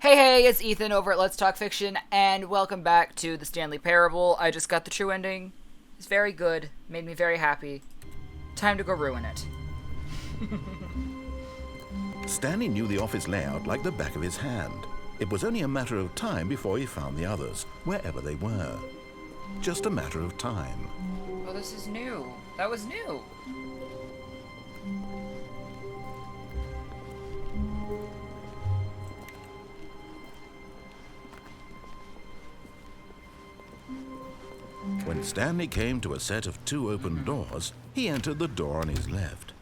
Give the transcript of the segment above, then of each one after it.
Hey, it's Ethan over at Let's Talk Fiction, and welcome back to the Stanley Parable. I just got the true ending. It's very good. Made me very happy. Time to go ruin it. Stanley knew the office layout like the back of his hand. It was only a matter of time before he found the others, wherever they were. Just a matter of time. Oh, this is new. That was new. When Stanley came to a set of two open doors, he entered the door on his left.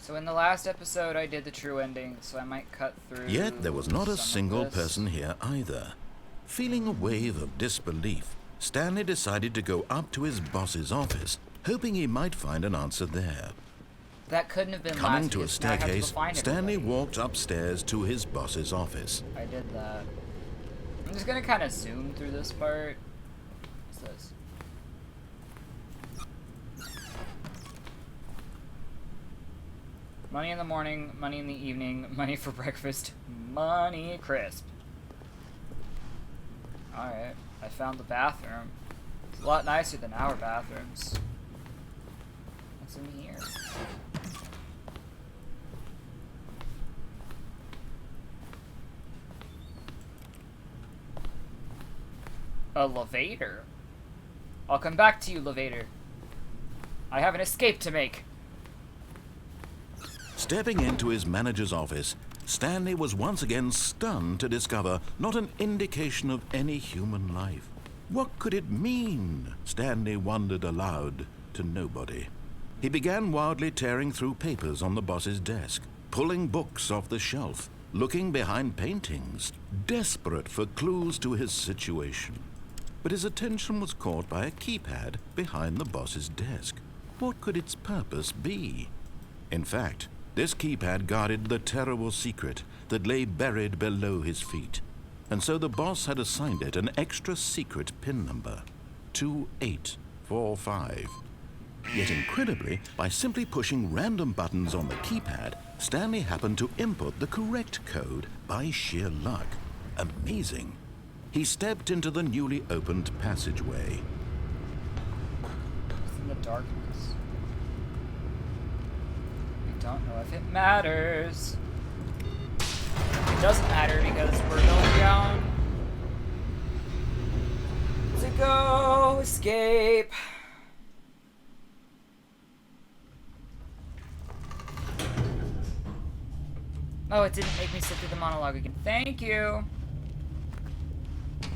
So in the last episode, I did the true ending, so I might cut through. Yet there was not a some single of this. person here either. Feeling a wave of disbelief, Stanley decided to go up to his boss's office, hoping he might find an answer there. That couldn't have been Coming last to a because now I have to go staircase, find Stanley everybody. walked upstairs to his boss's office. I did that. I'm just gonna kind of zoom through this part. What's this? Money in the morning, money in the evening, money for breakfast, money crisp. Alright, I found the bathroom. It's a lot nicer than our bathrooms. What's in here? A levator? I'll come back to you, levator. I have an escape to make. Stepping into his manager's office, Stanley was once again stunned to discover not an indication of any human life. What could it mean? Stanley wondered aloud to nobody. He began wildly tearing through papers on the boss's desk, pulling books off the shelf, looking behind paintings, desperate for clues to his situation. But his attention was caught by a keypad behind the boss's desk. What could its purpose be? In fact, this keypad guarded the terrible secret that lay buried below his feet. And so the boss had assigned it an extra secret PIN number, 2845. Yet incredibly, by simply pushing random buttons on the keypad, Stanley happened to input the correct code by sheer luck. Amazing. He stepped into the newly opened passageway. It's in the darkness. I don't know if it matters. It doesn't matter because we're going down to go escape. Oh, it didn't make me sit through the monologue again. Thank you.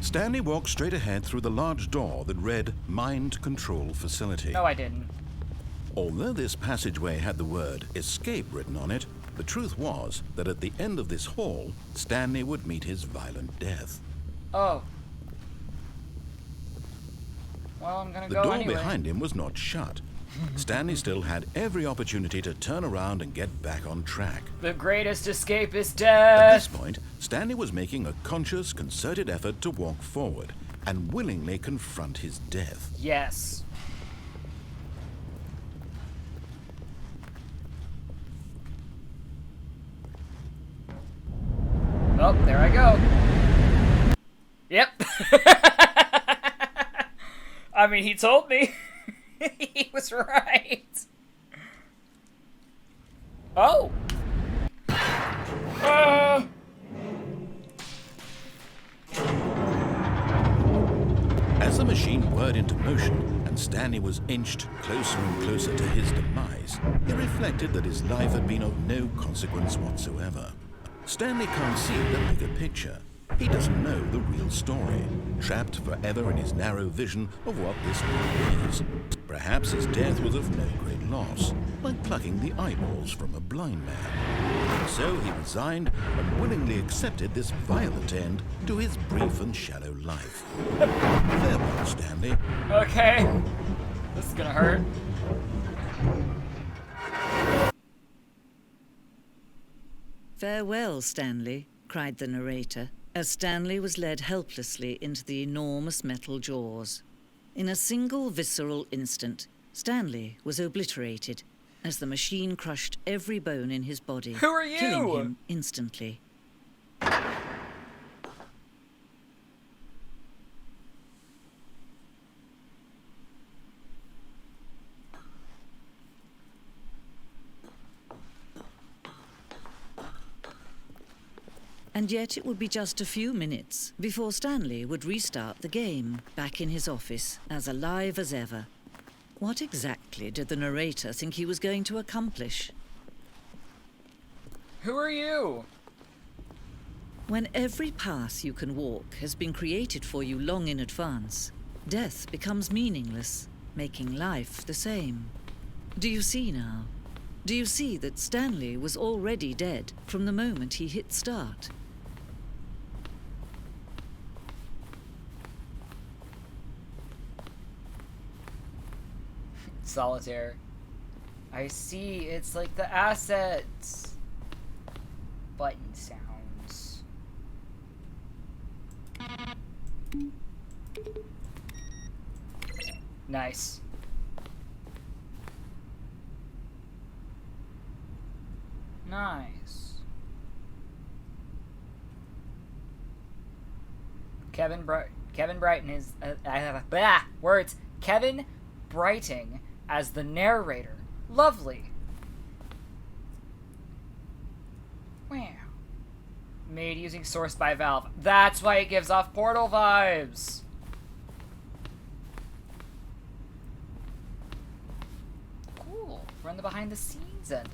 Stanley walked straight ahead through the large door that read Mind Control Facility. No, I didn't. Although this passageway had the word escape written on it, the truth was that at the end of this hall, Stanley would meet his violent death. Oh. Well, I'm gonna The go door anyway. behind him was not shut. Stanley still had every opportunity to turn around and get back on track. The greatest escape is At death. this point, Stanley was making a conscious, concerted effort to walk forward and willingly confront his death. Yes. Oh, there I go. Yep. I mean, he told me. He was right. Oh. As the machine whirred into motion and Stanley was inched closer and closer to his demise, he reflected that his life had been of no consequence whatsoever. Stanley can't see the bigger picture. He doesn't know the real story, trapped forever in his narrow vision of what this world is. Perhaps his death was of no great loss, like plucking the eyeballs from a blind man. And so he resigned and willingly accepted this violent end to his brief and shallow life. Farewell, Stanley. Okay. This is gonna hurt. "Farewell, Stanley," cried the narrator, as Stanley was led helplessly into the enormous metal jaws. In a single visceral instant, Stanley was obliterated, as the machine crushed every bone in his body, Who are you? killing him instantly. And yet it would be just a few minutes before Stanley would restart the game, back in his office, as alive as ever. What exactly did the narrator think he was going to accomplish? Who are you? When every path you can walk has been created for you long in advance, death becomes meaningless, making life the same. Do you see now? Do you see that Stanley was already dead from the moment he hit start? Solitaire. I see, it's like the assets. Button sounds. Nice. Nice. Kevin Brighton is words. Kevin Brighting as the narrator. Lovely. Wow. Made using source by Valve. That's why it gives off Portal vibes. Cool. We're in the behind the scenes ending.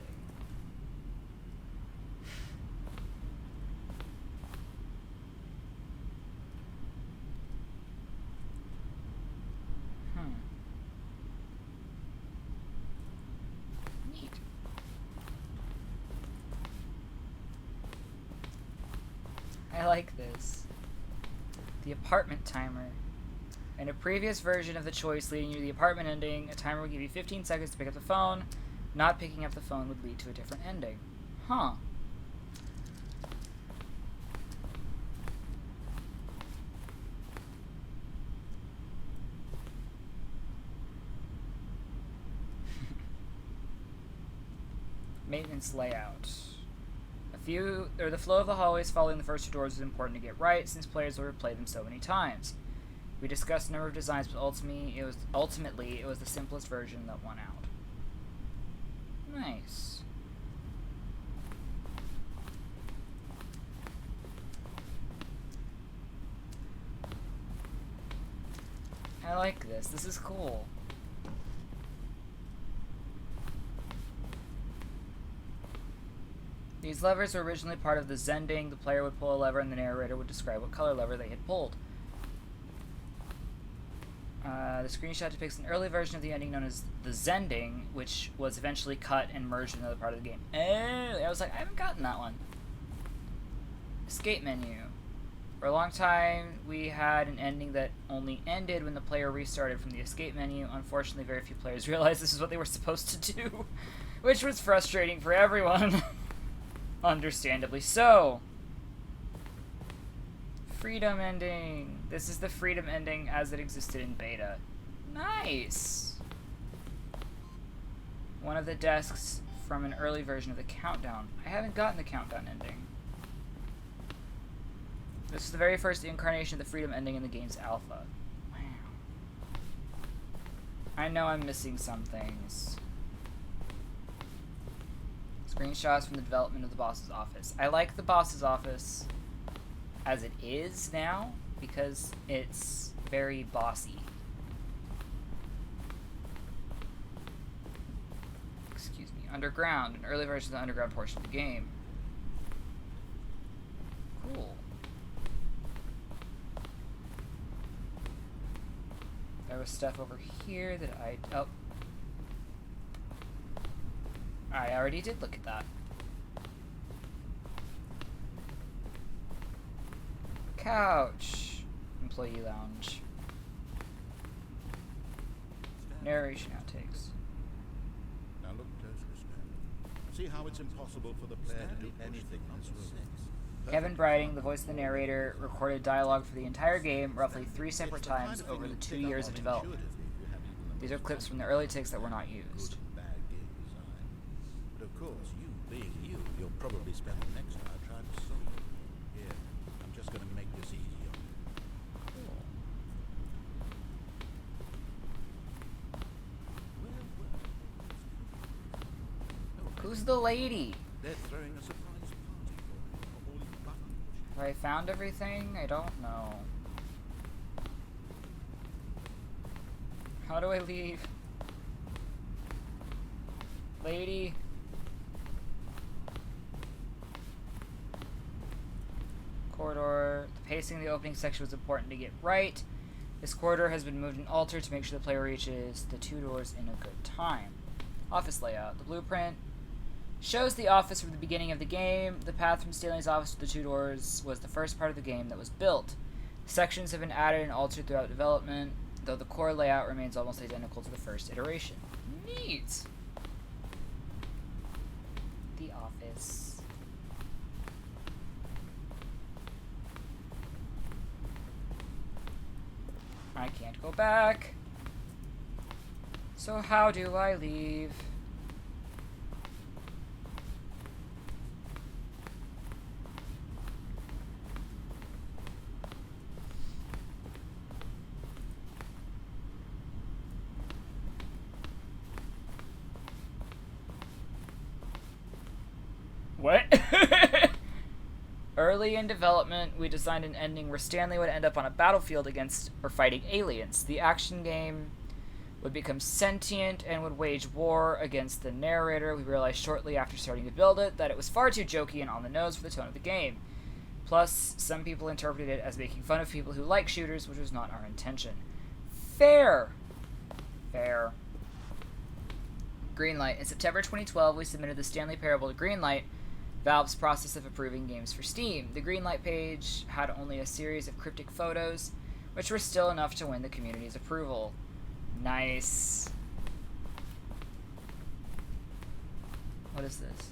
I like this. The apartment timer. In a previous version of the choice leading you to the apartment ending, a timer would give you 15 seconds to pick up the phone. Not picking up the phone would lead to a different ending. Huh. Maintenance layout. The flow of the hallways following the first two doors is important to get right, since players will replay them so many times. We discussed a number of designs, but ultimately it was the simplest version that won out. Nice. I like this. This is cool. These levers were originally part of the Zending. The player would pull a lever and the narrator would describe what color lever they had pulled. The screenshot depicts an early version of the ending known as the Zending, which was eventually cut and merged in another part of the game. Oh, I was like, I haven't gotten that one. Escape menu. For a long time, we had an ending that only ended when the player restarted from the escape menu. Unfortunately, very few players realized this is what they were supposed to do, which was frustrating for everyone. Understandably so. Freedom ending. This is the freedom ending as it existed in beta. Nice. One of the desks from an early version of the countdown. I haven't gotten the countdown ending. This is the very first incarnation of the freedom ending in the game's alpha. Wow. I know I'm missing some things. Screenshots from the development of the boss's office. I like the boss's office as it is now because it's very bossy. Excuse me. Underground, an early version of the underground portion of the game. Cool. There was stuff over here that oh. I already did look at that. Couch. Employee lounge. Narration outtakes. Now look closer, Stanley. See how it's impossible for the player to do anything on this room. Kevin Brighting, the voice of the narrator, recorded dialogue for the entire game roughly 3 separate times over the 2 years of development. These are clips from the early takes that were not used. probably spend the next hour trying to solve it. Here, I'm just going to make this easy on you. Who's the lady? They're throwing a surprise party for me. All these button pushes. Have I found everything? I don't know. How do I leave? Lady? Corridor. The pacing of the opening section was important to get right. This corridor has been moved and altered to make sure the player reaches the 2 doors in a good time. Office layout. The blueprint shows the office from the beginning of the game. The path from Stanley's office to the 2 doors was the first part of the game that was built. Sections have been added and altered throughout development, though the core layout remains almost identical to the first iteration. Neat! The office. I can't go back. So how do I leave? What? Early in development, we designed an ending where Stanley would end up on a battlefield against or fighting aliens. The action game would become sentient and would wage war against the narrator. We realized shortly after starting to build it that it was far too jokey and on the nose for the tone of the game. Plus, some people interpreted it as making fun of people who like shooters, which was not our intention. Fair. Fair. Greenlight. In September 2012, we submitted the Stanley Parable to Greenlight, Valve's process of approving games for Steam. The Greenlight page had only a series of cryptic photos, which were still enough to win the community's approval. Nice. What is this?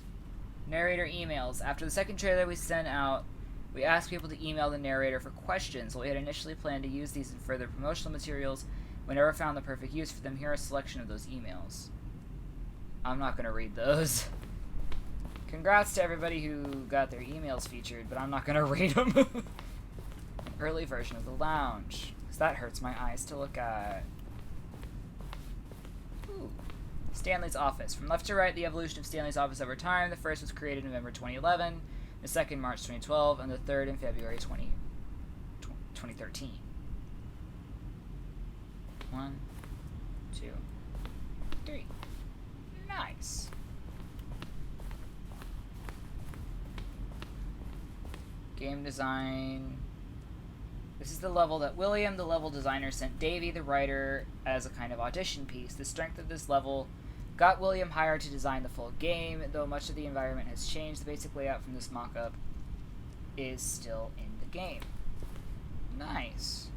Narrator emails. After the second trailer we sent out, we asked people to email the narrator for questions. While we had initially planned to use these in further promotional materials, we never found the perfect use for them. Here are a selection of those emails. I'm not going to read those. Congrats to everybody who got their emails featured, but I'm not going to read them. An early version of the lounge, because that hurts my eyes to look at. Ooh. Stanley's office. From left to right, the evolution of Stanley's office over time. The first was created in November 2011, the second March 2012, and the third in February 2013. 1, 2, 3. Nice. Game design. This is the level that William, the level designer, sent Davey, the writer, as a kind of audition piece. The strength of this level got William hired to design the full game. Though much of the environment has changed, the basic layout from this mock-up is still in the game. Nice.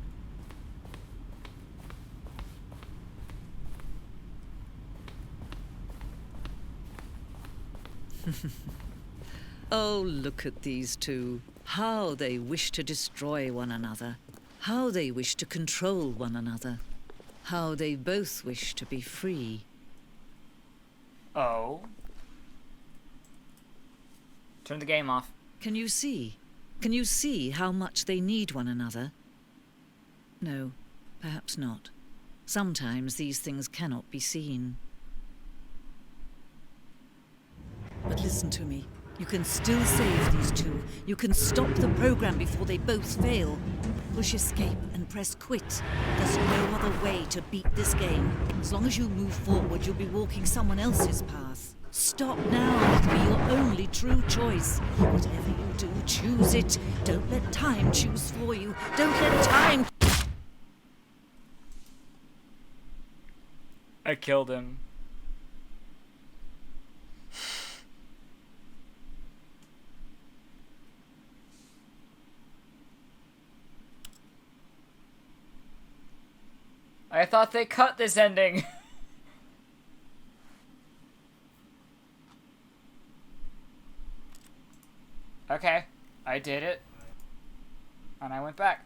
Oh, look at these two. How they wish to destroy one another. How they wish to control one another. How they both wish to be free. Oh. Turn the game off. Can you see? Can you see how much they need one another? No, perhaps not. Sometimes these things cannot be seen. But listen to me. You can still save these two. You can stop the program before they both fail. Push escape and press quit. There's no other way to beat this game. As long as you move forward, you'll be walking someone else's path. Stop now. It'll be your only true choice. Whatever you do, choose it. Don't let time choose for you. Don't let time... I killed him. I thought they cut this ending. Okay, I did it. And I went back.